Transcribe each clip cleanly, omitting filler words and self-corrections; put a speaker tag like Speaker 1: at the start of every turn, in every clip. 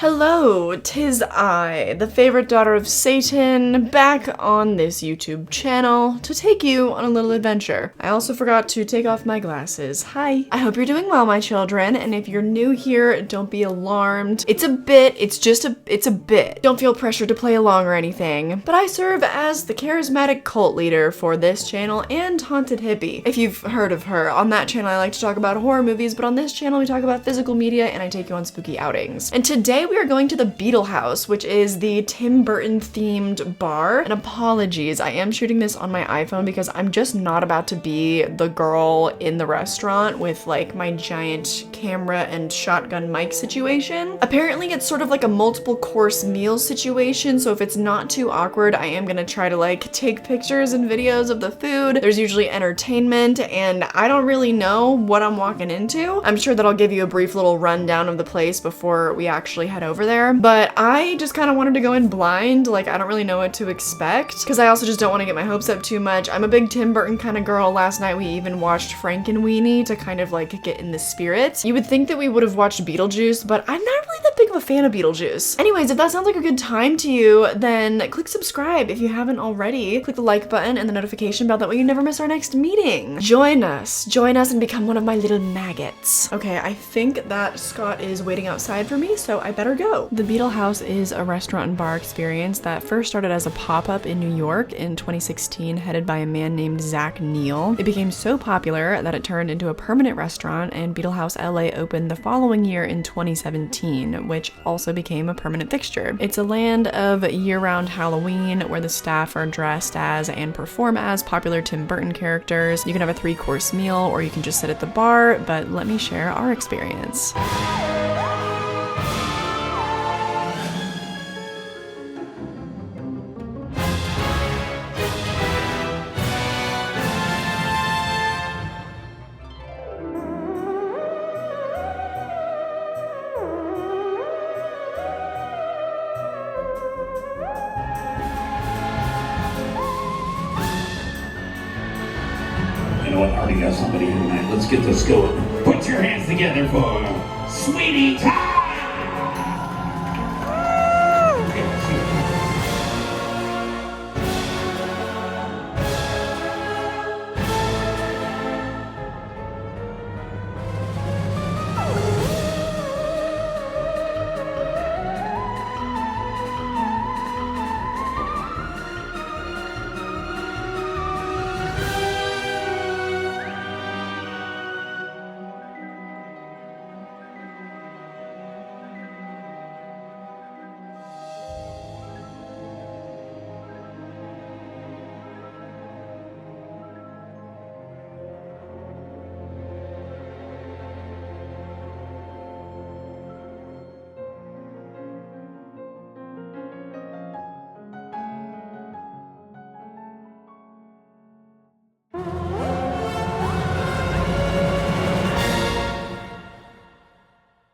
Speaker 1: Hello, 'tis I, the favorite daughter of Satan, back on this YouTube channel to take you on a little adventure. I also forgot to take off my glasses. Hi. I hope you're doing well, my children, and if you're new here, don't be alarmed. It's a bit. Don't feel pressured to play along or anything, but I serve as the charismatic cult leader for this channel and Haunted Hippie. If you've heard of her, on that channel I like to talk about horror movies, but on this channel we talk about physical media and I take you on spooky outings. And today we are going to the Beetle house, which is the Tim Burton themed bar. And apologies, I am shooting this on my iPhone because I'm just not about to be the girl in the restaurant with like my giant camera and shotgun mic situation. Apparently it's sort of like a multiple course meal situation, so if it's not too awkward, I am gonna try to like take pictures and videos of the food. There's usually entertainment and I don't really know what I'm walking into. I'm sure that I'll give you a brief little rundown of the place before we actually head over there, but I just kind of wanted to go in blind. Like, I don't really know what to expect because I also just don't want to get my hopes up too much. I'm a big Tim Burton kind of girl. Last night we even watched Frankenweenie to kind of like get in the spirit. You would think that we would have watched Beetlejuice, but I'm not really that big of a fan of Beetlejuice. Anyways, if that sounds like a good time to you, then click subscribe if you haven't already. Click the like button and the notification bell, that way you never miss our next meeting. Join us and become one of my little maggots. Okay, I think that Scott is waiting outside for me, so I better go. The Beetle House is a restaurant and bar experience that first started as a pop-up in New York in 2016, headed by a man named Zach Neal. It became so popular that it turned into a permanent restaurant, and Beetle House LA opened the following year in 2017, which also became a permanent fixture. It's a land of year-round Halloween where the staff are dressed as and perform as popular Tim Burton characters. You can have a 3-course meal or you can just sit at the bar, but let me share our experience.
Speaker 2: You know what? I already got somebody here tonight. Let's get this going. Put your hands together for Sweetie Todd!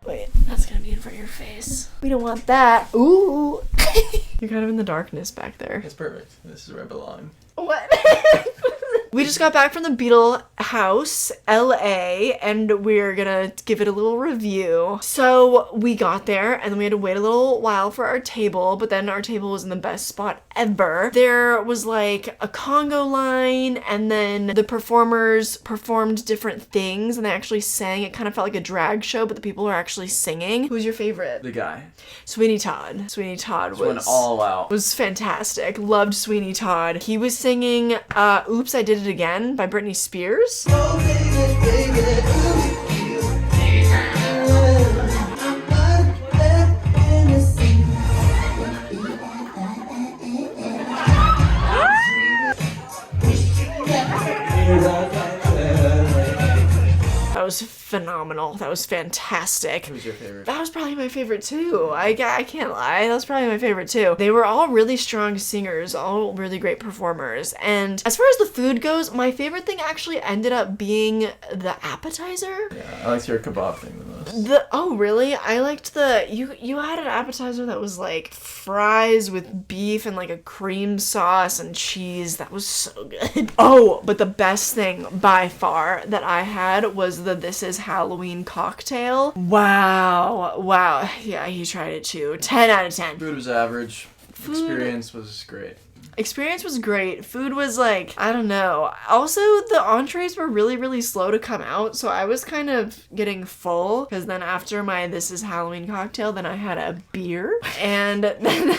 Speaker 1: Wait, that's gonna be in front of your face. We don't want that. Ooh. You're kind of in the darkness back there.
Speaker 3: It's perfect. This is where I belong.
Speaker 1: What? We just got back from the Beetle house, LA, and we're gonna give it a little review. So we got there and then we had to wait a little while for our table, but then our table was in the best spot ever. There was like a Congo line and then the performers performed different things and they actually sang. It kind of felt like a drag show, but the people were actually singing. Who's your favorite?
Speaker 3: The guy.
Speaker 1: Sweeney Todd. Sweeney Todd
Speaker 3: went all out.
Speaker 1: Was fantastic. Loved Sweeney Todd. He was singing Oops, I Did It Again by Britney Spears. That was phenomenal. That was fantastic.
Speaker 3: Who's your favorite?
Speaker 1: That was probably my favorite too. I can't lie. That was probably my favorite too. They were all really strong singers, all really great performers. And as far as the food goes, my favorite thing actually ended up being the appetizer.
Speaker 3: Yeah, I liked your kebab thing the most.
Speaker 1: Oh really? I liked you had an appetizer that was like fries with beef and like a cream sauce and cheese. That was so good. Oh, but the best thing by far that I had was the This Is Halloween cocktail. Wow. Yeah, he tried it too. 10 out of 10.
Speaker 3: Food was average. Experience was great.
Speaker 1: Experience was great. Food was like, I don't know. Also, the entrees were really, really slow to come out, so I was kind of getting full, because then after my This Is Halloween cocktail, then I had a beer, and then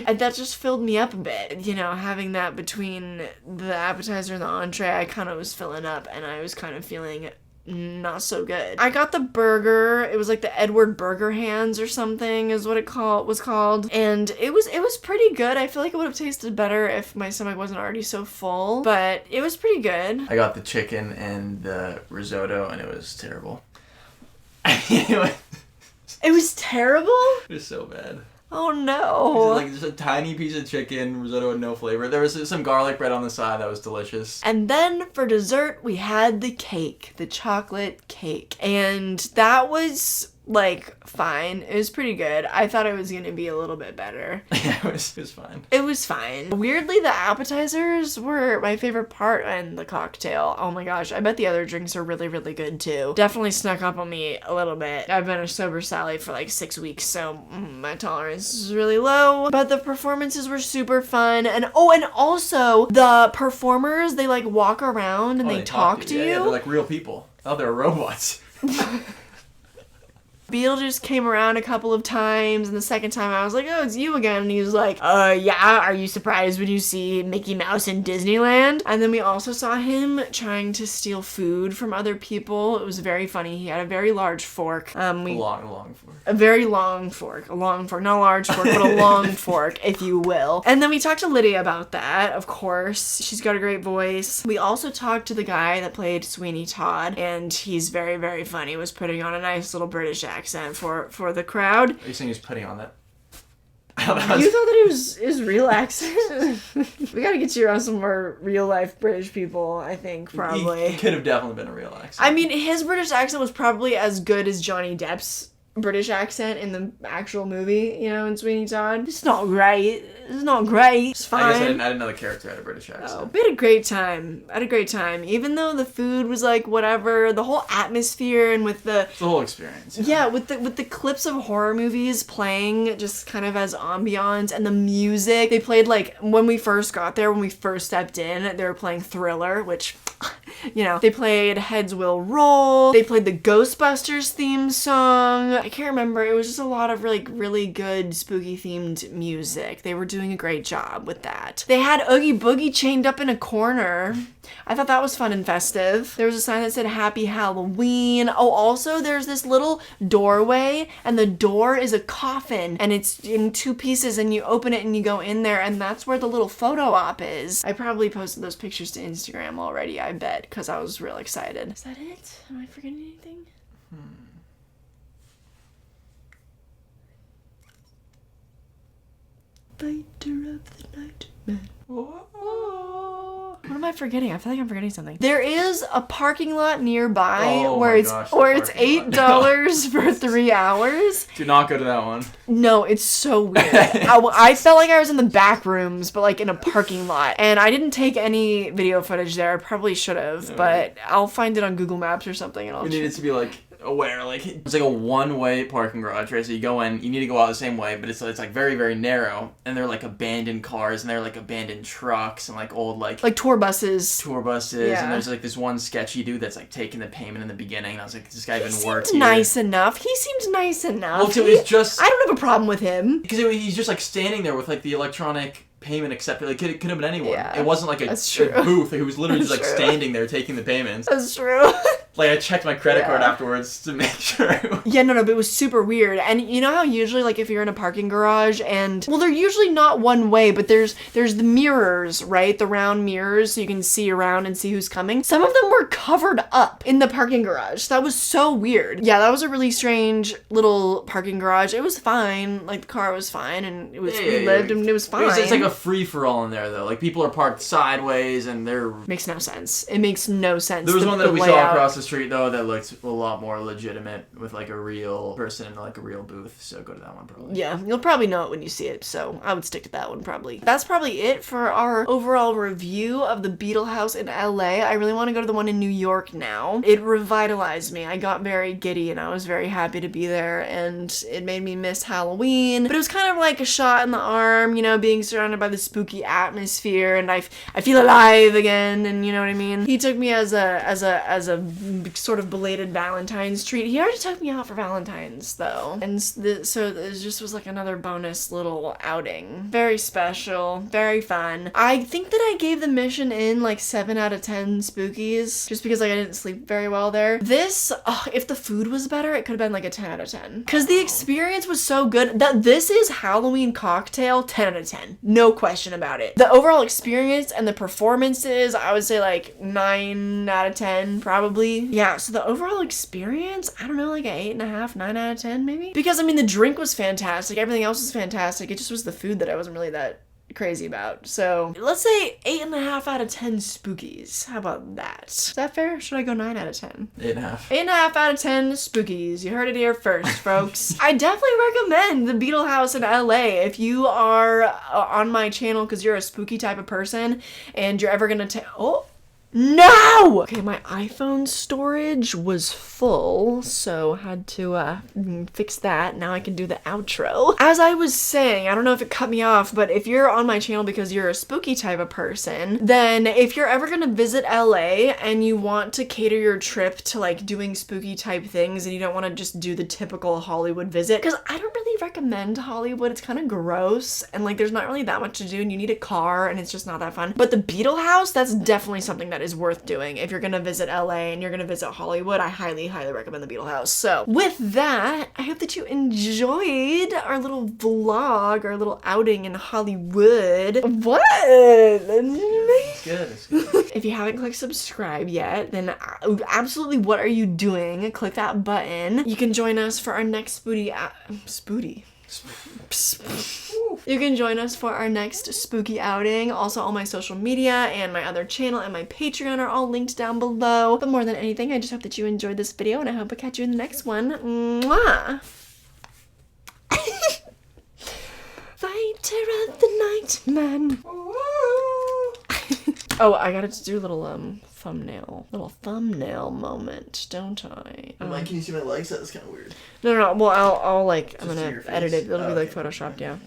Speaker 1: and that just filled me up a bit. You know, having that between the appetizer and the entree, I kind of was filling up, and I was kind of feeling not so good. I got the burger. It was like the Edward Burger Hands or something is what it was called. And it was pretty good. I feel like it would have tasted better if my stomach wasn't already so full, but it was pretty good.
Speaker 3: I got the chicken and the risotto and it was terrible.
Speaker 1: It was terrible?
Speaker 3: It was so bad.
Speaker 1: Oh no.
Speaker 3: Like just a tiny piece of chicken, risotto with no flavor. There was some garlic bread on the side that was delicious.
Speaker 1: And then for dessert, we had the cake, the chocolate cake. And that was like fine. It was pretty good. I thought it was gonna be a little bit better.
Speaker 3: Yeah, it was fine.
Speaker 1: It was fine. Weirdly, the appetizers were my favorite part and the cocktail. Oh my gosh, I bet the other drinks are really, really good too. Definitely snuck up on me a little bit. I've been a sober Sally for like 6 weeks, so my tolerance is really low. But the performances were super fun. And also the performers, they like walk around and they talk to you.
Speaker 3: Yeah, they're like real people. Oh, they're robots.
Speaker 1: Beetle just came around a couple of times, and the second time I was like, oh, it's you again. And he was like, yeah, are you surprised when you see Mickey Mouse in Disneyland? And then we also saw him trying to steal food from other people. It was very funny. He had a very large fork.
Speaker 3: A long fork.
Speaker 1: A very long fork. A long fork. Not a large fork, but a long fork, if you will. And then we talked to Lydia about that, of course. She's got a great voice. We also talked to the guy that played Sweeney Todd, and he's very, very funny. He was putting on a nice little British accent for the crowd.
Speaker 3: Are you saying he's putting on that?
Speaker 1: You thought that it was his real accent? We gotta get you around some more real life British people, I think, probably.
Speaker 3: He could have definitely been a real accent.
Speaker 1: I mean, his British accent was probably as good as Johnny Depp's British accent in the actual movie, you know, in Sweeney Todd. It's not great. It's fine.
Speaker 3: I guess I didn't know the character had a British accent.
Speaker 1: Oh, we had a great time. Even though the food was like whatever, the whole atmosphere and with the
Speaker 3: whole experience.
Speaker 1: Yeah, with the clips of horror movies playing just kind of as ambiance, and the music. They played like when we first got there, when we first stepped in, they were playing Thriller, which you know, they played Heads Will Roll. They played the Ghostbusters theme song. I can't remember. It was just a lot of like really good spooky themed music. They were doing a great job with that. They had Oogie Boogie chained up in a corner. I thought that was fun and festive. There was a sign that said Happy Halloween. Oh, also there's this little doorway, and the door is a coffin, and it's in 2 pieces, and you open it and you go in there, and that's where the little photo op is. I probably posted those pictures to Instagram already, I bet, because I was real excited. Is that it? Am I forgetting anything? Fighter of the Nightmare. What am I forgetting? I feel like I'm forgetting something. There is a parking lot nearby where it's $8 for 3 hours.
Speaker 3: Do not go to that one.
Speaker 1: No, it's so weird. I felt like I was in the back rooms, but like in a parking lot. And I didn't take any video footage there. I probably should have, but I'll find it on Google Maps or something. And
Speaker 3: We needed to be like aware, like it's like a one-way parking garage, right? So you go in, you need to go out the same way, but it's like very, very narrow, and they're like abandoned cars, and they're like abandoned trucks, and like old like
Speaker 1: tour buses,
Speaker 3: yeah. And there's like this one sketchy dude that's like taking the payment in the beginning, and I was like, this guy even works
Speaker 1: here. He seemed nice enough.
Speaker 3: Well, it was just
Speaker 1: I don't have a problem with him
Speaker 3: because he's just like standing there with like the electronic payment acceptor. Like it could have been anyone.
Speaker 1: Yeah,
Speaker 3: it wasn't like a booth. He was literally just like standing there taking the payments.
Speaker 1: That's true.
Speaker 3: Like I checked my credit card afterwards to make sure.
Speaker 1: Yeah, no, but it was super weird. And you know how usually like if you're in a parking garage and they're usually not one way, but there's the mirrors, right? The round mirrors so you can see around and see who's coming. Some of them were covered up in the parking garage. That was so weird. Yeah, that was a really strange little parking garage. It was fine. Like the car was fine, and it was we lived and it was fine.
Speaker 3: It's like a free for all in there though. Like people are parked sideways and they're
Speaker 1: makes no sense. It makes no sense.
Speaker 3: There was one that we saw across the street though that looks a lot more legitimate with like a real person in like a real booth. So go to that one probably.
Speaker 1: Yeah, you'll probably know it when you see it, so I would stick to that one probably. That's probably it for our overall review of the Beetle house in LA. I really want to go to the one in New York now. It revitalized me. I got very giddy and I was very happy to be there, and it made me miss Halloween. But it was kind of like a shot in the arm, you know, being surrounded by the spooky atmosphere, and I feel alive again, and you know what I mean? He took me as a sort of belated Valentine's treat. He already took me out for Valentine's though, and so it just was like another bonus little outing. Very special, very fun. I think that I gave the mission in like 7 out of 10 spookies, just because like I didn't sleep very well there. This, if the food was better, it could have been like a 10 out of 10. Because the experience was so good that this is Halloween cocktail 10 out of 10. No question about it. The overall experience and the performances, I would say like 9 out of 10 probably. Yeah, so the overall experience, I don't know, like an 8.5, 9 out of 10 maybe? Because I mean the drink was fantastic, everything else was fantastic, it just was the food that I wasn't really that crazy about. So let's say 8.5 out of 10 spookies. How about that? Is that fair? Or should I go 9 out of 10?
Speaker 3: 8.5.
Speaker 1: 8.5 out of 10 spookies. You heard it here first, folks. I definitely recommend the Beetle house in LA if you are on my channel because you're a spooky type of person and you're ever gonna No! Okay, my iPhone storage was full, so had to fix that. Now I can do the outro. As I was saying, I don't know if it cut me off, but if you're on my channel because you're a spooky type of person, then if you're ever gonna visit LA and you want to cater your trip to like doing spooky type things and you don't want to just do the typical Hollywood visit, because I don't really recommend Hollywood. It's kind of gross and like there's not really that much to do and you need a car and it's just not that fun. But the Beetle house, that's definitely something that is worth doing. If you're gonna visit LA and you're gonna visit Hollywood, I highly recommend the Beetle house. So with that, I hope that you enjoyed our little vlog, our little outing in Hollywood. What?
Speaker 3: It's good. It's good.
Speaker 1: If you haven't clicked subscribe yet, then absolutely what are you doing? Click that button. You can join us for our next You can join us for our next spooky outing. Also, all my social media and my other channel and my Patreon are all linked down below. But more than anything, I just hope that you enjoyed this video and I hope I catch you in the next one. Mwah! Fighter of the Night Man. Oh, I gotta do a little thumbnail moment, don't I?
Speaker 3: Can you see my legs? That's kind of weird.
Speaker 1: No. Well, I'll like, I'm
Speaker 3: Just
Speaker 1: gonna
Speaker 3: your face?
Speaker 1: edit it. It'll be like
Speaker 3: Okay.
Speaker 1: photoshopped, yeah.